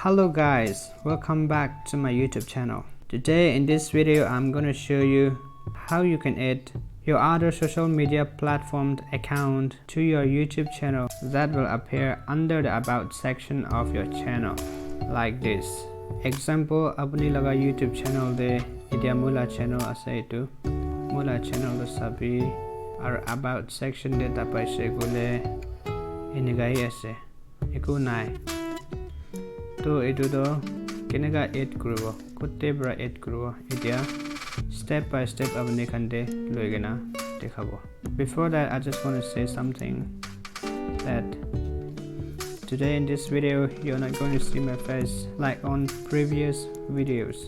Hello guys, welcome back to my YouTube channel. Today in this video I'm going to show you how you can add your other social media platform account to your YouTube channel that will appear under the about section of your channel like this. Example, apni laga YouTube channel de idia mula channel ase etu mula channel de sabi ar about section de tapai se gole enigai ase eku nai. तो एटू तो केनेगा add करिबो कोते ब्रा add करिबो इटिया step by step अपने खंडे लयगेना देखाबो. Before that, I just want to say something that today in this video you're not going to see my face like on previous videos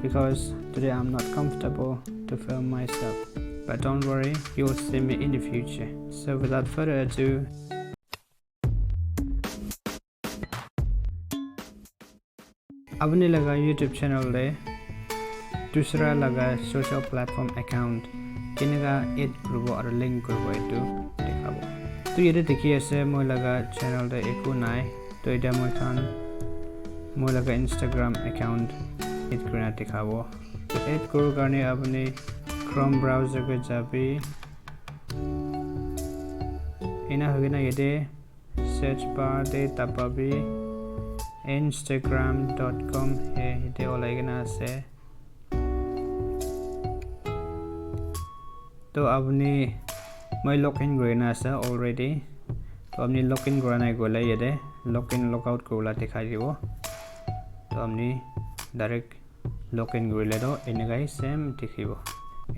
because today I'm not comfortable to film myself, but don't worry, you will see me in the future. So without further ado, अपने लगा YouTube channel ले दूसरा लगा social platform account केनेगा add करबो और link करबो एटू देखाबो. तो ये देखिए ऐसे मोय लगा चैनल दे एको नाय तो इटा मोय खान मोय लगा Instagram अकाउंट एड करना देखाबो. तो एड करो करने अपने Chrome ब्राउज़र पे जाबी इना होगेना ये सर्च बार दे तबाबी instagram.com है इते ओलाइगेना से. तो अपनी मैं लॉगिन करना है ऑलरेडी. तो अपनी लॉगिन करना गोला ये दे लॉगिन लॉगआउट कोला दिखाई दिबो. तो अपनी डायरेक्ट लॉगिन करले तो इनगाई सेम दिखिबो.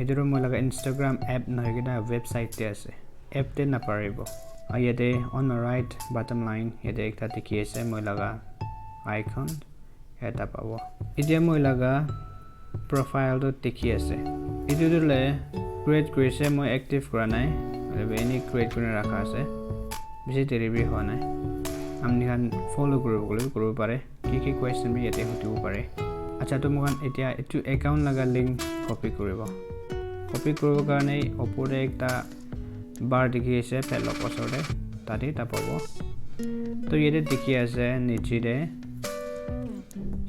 इधर मैं लगा Instagram ऐप नहगेना वेबसाइट ते আছে ऐप ते ना पारिबो. आ ये दे on the right bottom line ये दे एकटा दिखि আছে मैं लगा icon eta pabo. Idia moi laga profile to dekhi ase idu le create krise moi active kora nai ebe any create kora rakha ase beshi deri bi howa nai. Amni khan follow koribo pare ki question bi yate hotibo pare. Acha to mokan etia etu account laga link copy koribo karone opore ekta bar dekhi ase pelok osore tade ta pabo. To yete dekhi ase niche de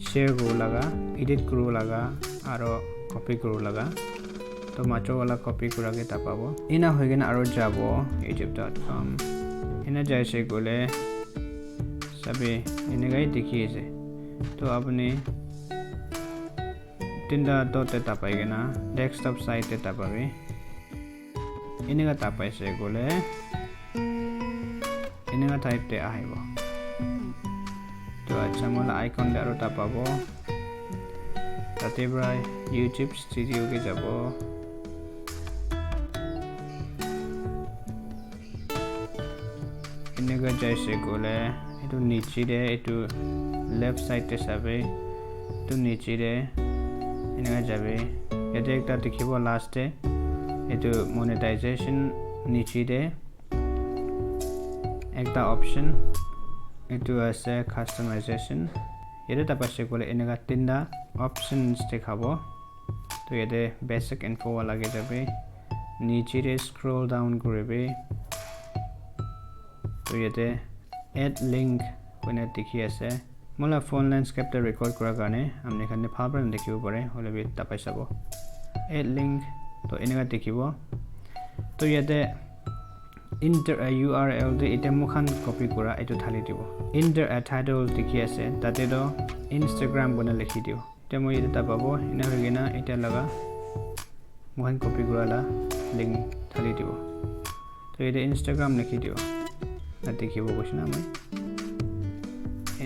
share करो लगा edit करो लगा आरो copy करो लगा. तो macho वाला copy करा के तापाबो इना होइगेना आरो जाबो youtube.com इना जैसे गोले सभी इनेगाई देखिए से. तो अपने तिंदा दोते तापाइगेना डेस्कटॉप साइट ते तापाबे इनेगा तापाइ से गोले इनेगा टाइप ते आइबो. तो अच्छा मोला आइकन दारो तापाबो ताते ब्रा YouTube स्टूडियो के जाबो. इनेगा जैसे गोले एटु नीचे दे एटु लेफ्ट साइड ते साबे तो नीचे दे इनेगा जाबे एते एकटा देखिबो लास्ट दे एटु मोनेटाइजेशन नीचे दे एकटा option itu ase customization yede tapase gole enega tinda options dekhabo. to yede basic info wala ge jabe niche re scroll down koribe to yede add link kone dekhi ase mola phone landscape te record kora karone amne khane phabra dekhibo pare hole bi tapai sabo add link to enega dekhibo. to yede enter a URL de ite mukhan copy kora etu thali dibo. Enter a title dekhi ase tate do Instagram bona likhi dio. Te moi ite tababo ina hogena ite laga mukhan copy kora la link thali dibo. To ite Instagram likhi dio na dekhibo koshna moi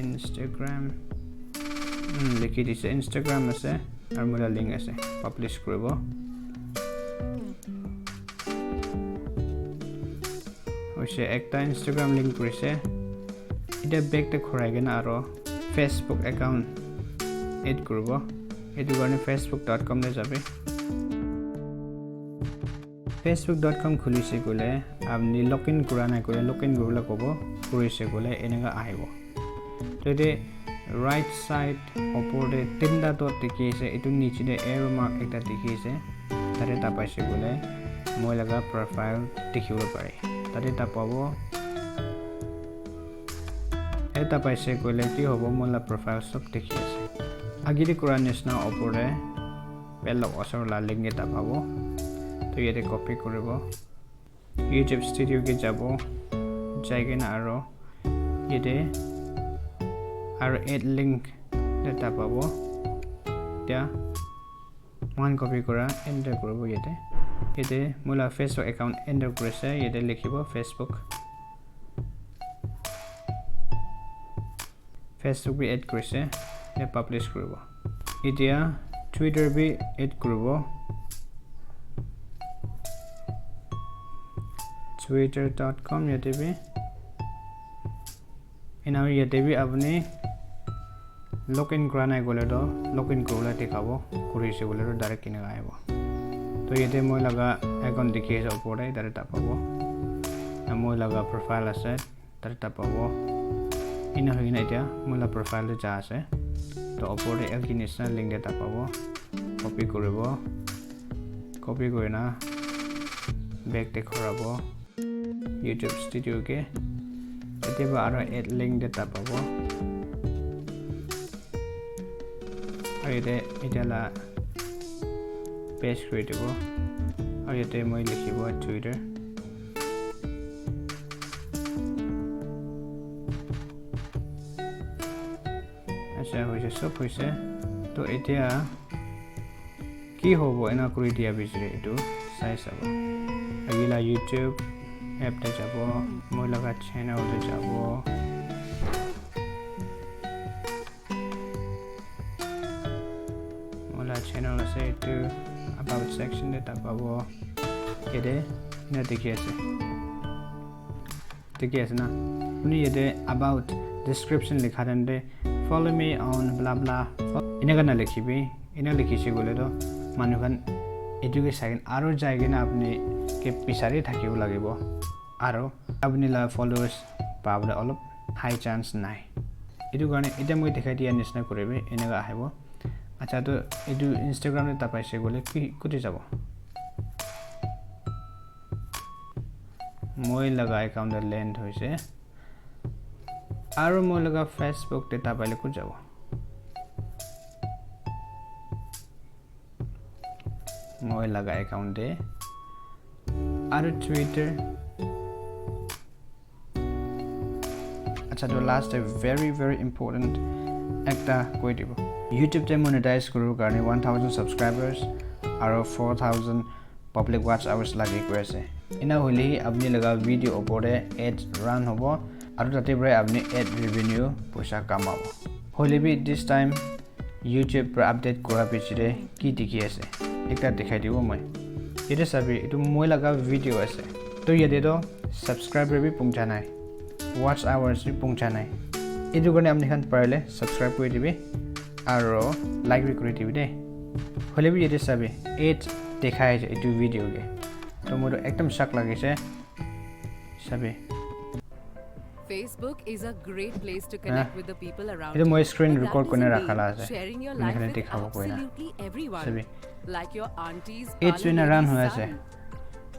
Instagram likhi dise Instagram ase ar mola link ase publish koribo. ওইসে একটা Instagram link করেছে এটা ব্যাকতে খরাইগেনা আরো Facebook account add করব. এটু কারণে facebook.com লে যাবে. facebook.com খুলিছে গলে আপনি লগইন করা নাই করে লগইন করলে কব করিছে গলে এনেগা আহিব. তো এতে রাইট সাইড উপরে তিনটা ডট দেখিছে এটু নিচে দে এরো মার্ক একটা দেখিছে তাতে তাপাইছে গলে মই লাগা প্রোফাইল দেখিব পারে তাতে তাপাবো এটা পাইছে কইলে কি হ'ব মোলা প্রোফাইল সব দেখি আছে আগিৰি কৰা নিচিনা ওপৰে বেলক অসৰলা লিংক এটা পাব তো ইয়াতে কপি কৰিব YouTube Studio কে যাব যাইকেনে আৰু ইয়াতে আৰু এড লিংক এটা পাব এতিয়া মান কপি কৰা এন্টাৰ কৰিব ইয়াতে মোলা Facebook একাউন্ট এন্টাৰ কৰিছে ইয়াতে লিখিব Facebook বি এড কৰিছে এ পাবলিশ কৰিব এতিয়া Twitter বি এড কৰিব twitter.com ইয়াতে বি এনাও ইয়াতে বি আপুনি লগইন কৰা নাই গলে তো লগইন কৰিলে দেখাব কৰিছে গলে তো ডাইৰেক্ট কিনে আহিব তো ইয়াতে মই লগা একাউন্ট দেখি আছে ওপৰে ডাইৰেক্ট পাব মই লগা প্ৰোফাইল আছে ডাইৰেক্ট পাব ইনা হইনা এতিয়া মোলা প্ৰোফাইল যা আছে তো ওপৰে এলকি নিচিনা লিংক এটা পাব কপি কৰিব কপি কৰিনা বেক তে খৰাব YouTube Studio কে এতিয়া আৰু এড লিংক এটা পাব আৰু এতিয়া লা পেজ কৰি দিব আৰু ইয়াতে মই লিখিব Twitter আচ্ছা হৈছে সব হৈছে তো এতিয়া কি হ'ব এনা কৰি দিয়া বিচাৰে এটো চাই চাব আগিলা YouTube এপ তে যাব মই লগা চ্যানেল তে যাব মোলা চ্যানেল আছে এটো about section তে পাব এতে না দেখি আছে না আপুনি এতে about description লিখা দেনতে follow me on blah blah ইনাগা না লিখিবি ইনা লিখিছে গলে তো মানুখান এটুকে সেকেন্ড আৰু যায়গে না আপনি কে পিছাৰি থাকিব লাগিব আৰু আপনি লা ফলোৱাৰ্স পাবলে অলপ হাই চান্স নাই এটু কাৰণে এটা মই দেখাই দিয়া নিচিনা কৰিবে এনেগা আহিব আচ্ছা তো এটু ইনষ্টাগ্ৰাম তে পাইছে গলে কি কুটি যাব মই লগা একাউন্ট লেন্ড হৈছে আৰু মই লগা Facebook তে পাইলে কো যাব মই লগা একাউন্ট দে আৰু Twitter আচ্ছা তো লাস্ট very important একটা কই দিব YouTube তে monetize কৰো কাৰণে 1000 subscribers আৰু 4000 public watch hours লাগি গৈছে ইনা হলি আপনি লগা ভিডিও ওপৰে এড ৰান হ'ব আৰু তাতে পৰে আপনি এড ৰেভিনিউ পইচা কামাব হলি বি দিস টাইম YouTube پر আপডেট কৰা পিছৰে কি দেখি আছে একটা দেখাই দিব মই এটা চাবি এটো মই লগা ভিডিও আছে তো ইয়াতে তো সাবস্ক্রাইবার বি পৌঁছা নাই ওয়াচ আৱাৰ্স বি পৌঁছা নাই এটো কাৰণে আপনি খান পাৰিলে সাবস্ক্ৰাইব কৰি দিবি আৰু লাইক বি কৰি দিবি দে হলে বি এটা চাবি এড দেখাই আছে এটো ভিডিও কে তো মোৰ একদম শক লাগিছে চাবি Facebook is a great place to connect with the people around you. Ito mo screen record ko na rakala ase. Sharing your life with absolutely everyone. Like your aunties. It's been run hoya ase.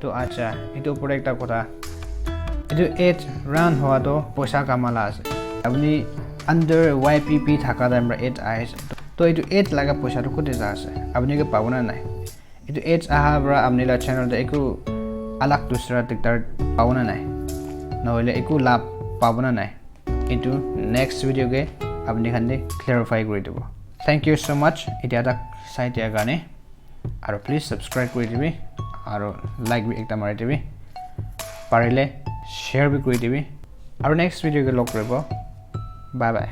To acha, ito pura ekta kotha. Ito 8 run howa to poisa kamala ase. Apni under YPP thaka damra 8 ase. To ito 8 laga poisa to kote ja ase. Apni ke pabona nai. Ito 8 aha bra apni la channel te eku alag dusra diktar pabona nai. Nohole eku lab Pabna নাই এটু next video কে আপনি খানে clarify কৰি দিব thank U so মাচ এটা তাক চাই দিয়া গানে আৰু প্লিজ সাবস্ক্ৰাইব কৰি দিবি আৰু লাইক বি একটা মাৰি দিবি পাৰিলে শেয়াৰ বি কৰি দিবি আৰু নেক্সট ভিডিও কে লগ কৰিব বাই বাই